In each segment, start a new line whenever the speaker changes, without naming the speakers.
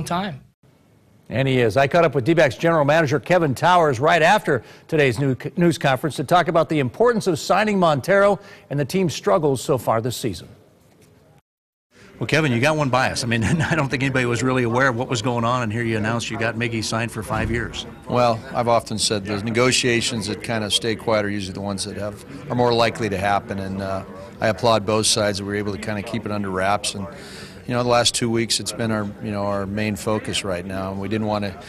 time.
And he is. I caught up with D-backs general manager Kevin Towers right after today's news conference to talk about the importance of signing Montero and the team's struggles so far this season.
Well, Kevin, you got one bias. I mean, I don't think anybody was really aware of what was going on, and here you announced you got Miggy signed for 5 years.
Well, I've often said those negotiations that kind of stay quiet are usually the ones that are more likely to happen, and I applaud both sides that we were able to kind of keep it under wraps. And the last 2 weeks it's been our main focus right now, and we didn't want to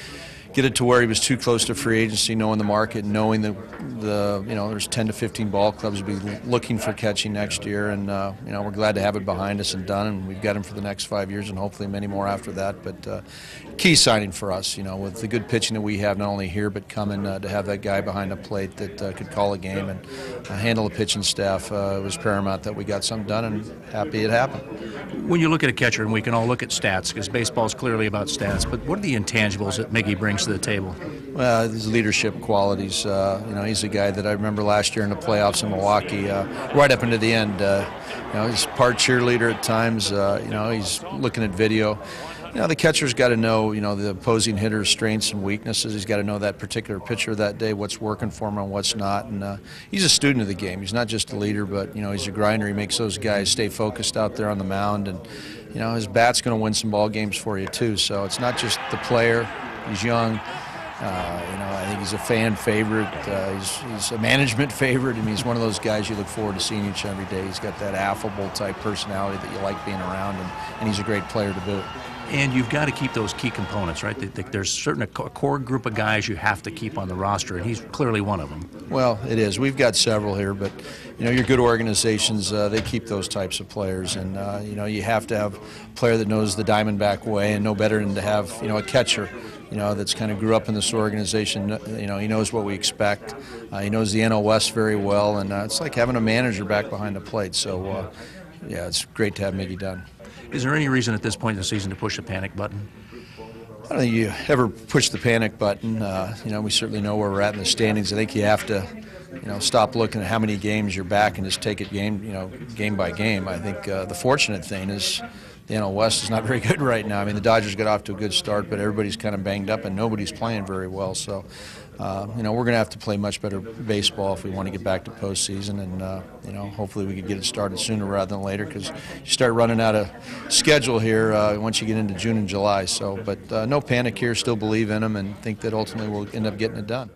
get it to where he was too close to free agency, knowing the market, knowing that there's 10 to 15 ball clubs will be looking for catching next year, and we're glad to have it behind us and done, and we've got him for the next 5 years and hopefully many more after that. But key signing for us, with the good pitching that we have not only here but coming to have that guy behind the plate that could call a game and handle the pitching staff. It was paramount that we got something done, and happy it happened.
When you look at a catcher, and we can all look at stats because baseball is clearly about stats, but what are the intangibles that Miggy brings to the table?
Well, his leadership qualities. He's a guy that I remember last year in the playoffs in Milwaukee, right up into the end. He's part cheerleader at times. He's looking at video. The catcher's got to know, the opposing hitter's strengths and weaknesses. He's got to know that particular pitcher that day, what's working for him and what's not. And he's a student of the game. He's not just a leader, but, he's a grinder. He makes those guys stay focused out there on the mound. And, his bat's going to win some ball games for you, too. So it's not just the player. He's young. I think he's a fan favorite. He's a management favorite. I mean, he's one of those guys you look forward to seeing each and every day. He's got that affable type personality that you like being around, and he's a great player to boot.
And you've got to keep those key components, right? There's a core group of guys you have to keep on the roster, and he's clearly one of them.
Well, it is. We've got several here, but your good organizations, they keep those types of players, and you have to have a player that knows the Diamondback way, and no better than to have a catcher that's kind of grew up in this organization. He knows what we expect. He knows the NL West very well, and it's like having a manager back behind the plate. So, yeah, it's great to have Miggy done.
Is there any reason at this point in the season to push the panic button?
I don't think you ever push the panic button. We certainly know where we're at in the standings. I think you have to, stop looking at how many games you're back and just take it game by game. I think the fortunate thing is the NL West is not very good right now. I mean, the Dodgers got off to a good start, but everybody's kind of banged up and nobody's playing very well. So, we're going to have to play much better baseball if we want to get back to postseason, and hopefully we could get it started sooner rather than later, because you start running out of schedule here once you get into June and July. So, but no panic here. Still believe in them and think that ultimately we'll end up getting it done.